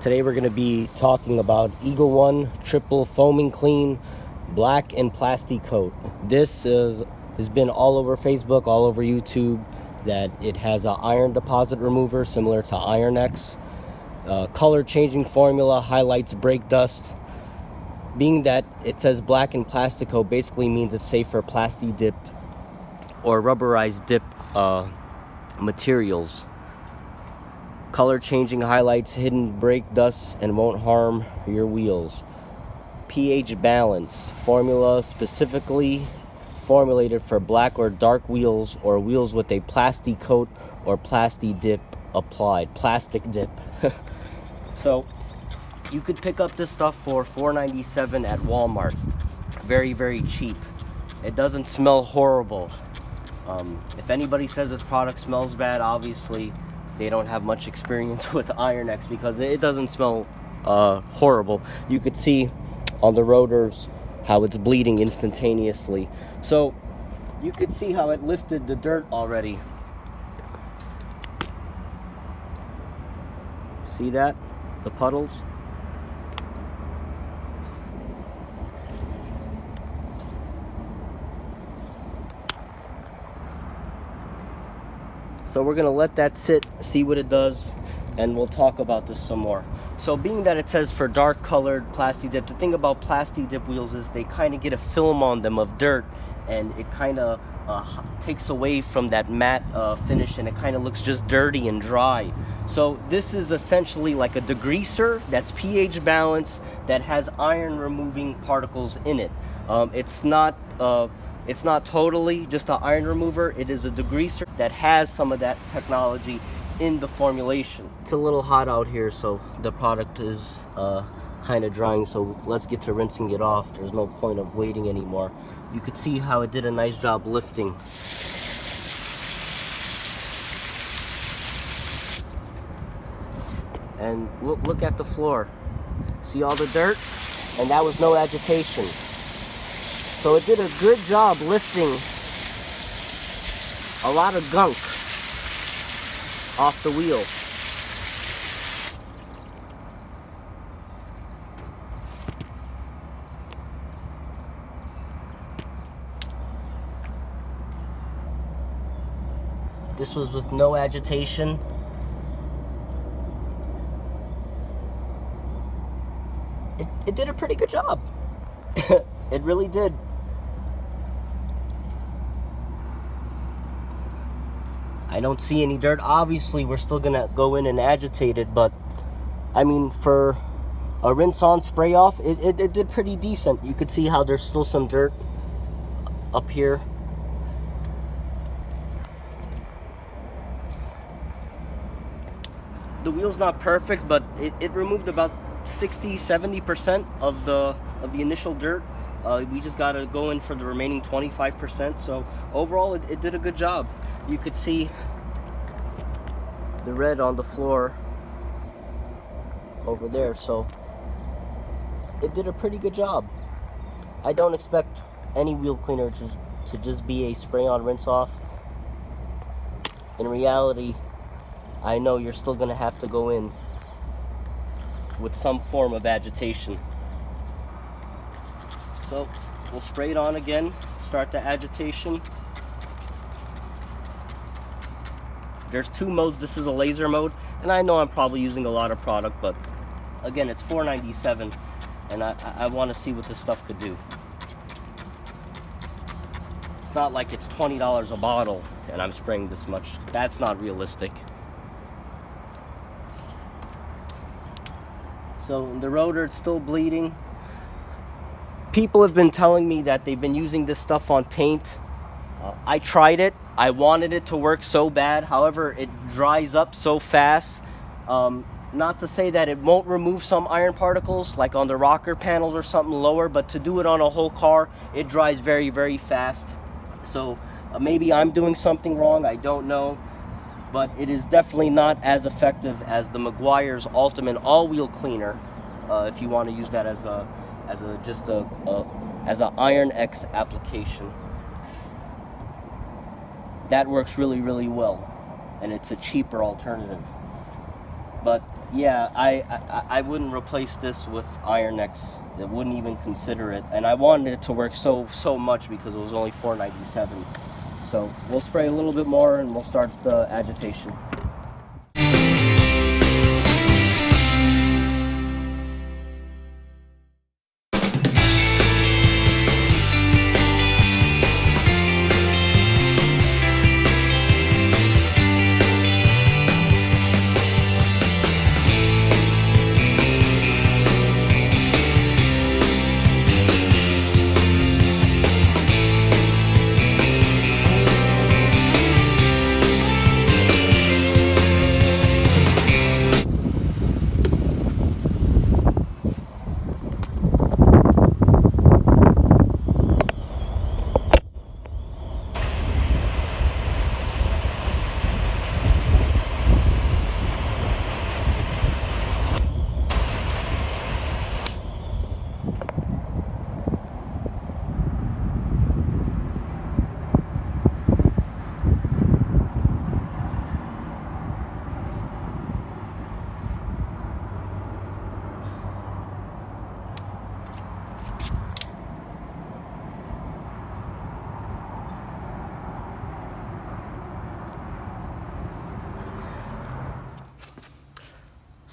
Today we're going to be talking about Eagle One Triple Foaming Clean Black and Plastic Coat. This has been all over Facebook, all over YouTube, that it has an iron deposit remover similar to Iron X. Color changing formula, highlights brake dust. Being that it says black and plastic coat basically means it's safe for plasti dipped or rubberized dip materials. Color changing highlights hidden brake dust and won't harm your wheels. pH balance formula specifically formulated for black or dark wheels or wheels with a plastic coat or plastic dip applied. Plastic dip. So you could pick up this stuff for $4.97 at Walmart. Very, very cheap. It doesn't smell horrible. If anybody says this product smells bad, obviously they don't have much experience with Iron X, because it doesn't smell horrible. You could see on the rotors how it's bleeding instantaneously. So you could see how it lifted the dirt already. See that? The puddles? So we're gonna let that sit, see what it does, and we'll talk about this some more. So being that it says for dark colored plastic dip, the thing about plastic dip wheels is they kind of get a film on them of dirt, and it kind of takes away from that matte finish, and it kind of looks just dirty and dry. So this is essentially like a degreaser that's pH balanced, that has iron removing particles in it. It's not totally just an iron remover. It is a degreaser that has some of that technology in the formulation. It's a little hot out here, so the product is kind of drying, so let's get to rinsing it off. There's no point of waiting anymore. You could see how it did a nice job lifting. And look at the floor. See all the dirt? And that was no agitation. So it did a good job lifting a lot of gunk off the wheel. This was with no agitation. It did a pretty good job. It really did. I don't see any dirt. Obviously, we're still gonna go in and agitate it, but I mean, for a rinse on, spray off, it did pretty decent. You could see how there's still some dirt up here. The wheel's not perfect, but it removed about 60-70% of the initial dirt. We just gotta go in for the remaining 25%. So overall, it did a good job. You could see the red on the floor over there, so it did a pretty good job. I don't expect any wheel cleaner to just be a spray on, rinse off. In reality, I know you're still gonna have to go in with some form of agitation. So we'll spray it on again, start the agitation. There's two modes. This is a laser mode, and I know I'm probably using a lot of product, but again, it's $4.97, and I want to see what this stuff could do. It's not like it's $20 a bottle and I'm spraying this much. That's not realistic. So the rotor, it's still bleeding. People have been telling me that they've been using this stuff on paint. I tried it. I wanted it to work so bad. However, it dries up so fast. Not to say that it won't remove some iron particles, like on the rocker panels or something lower, but to do it on a whole car, it dries very, very fast. So maybe I'm doing something wrong. I don't know. But it is definitely not as effective as the Meguiars Ultimate Wheel Cleaner, if you want to use that as an Iron X application. That works really, really well, and it's a cheaper alternative. But yeah, I wouldn't replace this with Iron X. I wouldn't even consider it. And I wanted it to work so much because it was only $4.97. So we'll spray a little bit more and we'll start the agitation.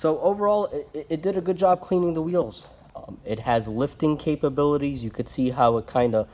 So overall, it did a good job cleaning the wheels. It has lifting capabilities. You could see how it kind of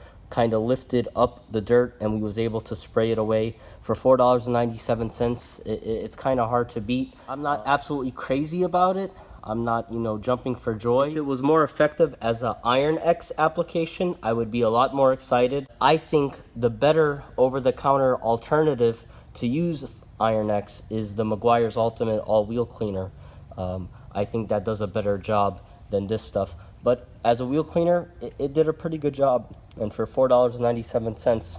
lifted up the dirt, and we was able to spray it away for $4.97. It's kind of hard to beat. I'm not absolutely crazy about it. I'm not, you know, jumping for joy. If it was more effective as an Iron X application, I would be a lot more excited. I think the better over-the-counter alternative to use Iron X is the Meguiars Ultimate Wheel Cleaner. I think that does a better job than this stuff. But as a wheel cleaner, it did a pretty good job. And for $4.97,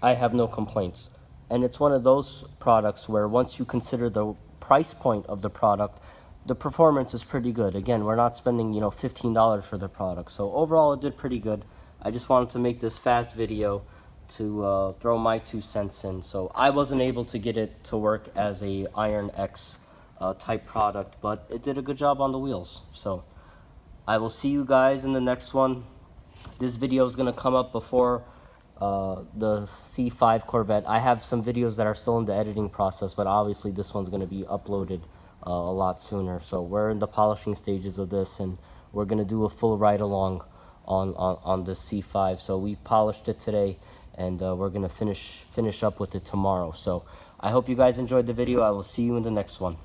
I have no complaints. And it's one of those products where once you consider the price point of the product, the performance is pretty good. Again, we're not spending, you know, $15 for the product. So overall, it did pretty good. I just wanted to make this fast video to throw my 2 cents in. So I wasn't able to get it to work as a Iron X type product, but it did a good job on the wheels. So I will see you guys in the next one. This video is going to come up before the C5 Corvette. I have some videos that are still in the editing process, but obviously this one's going to be uploaded a lot sooner. So we're in the polishing stages of this, and we're going to do a full ride along on the C5. So we polished it today, and we're going to finish up with it tomorrow. So I hope you guys enjoyed the video. I will see you in the next one.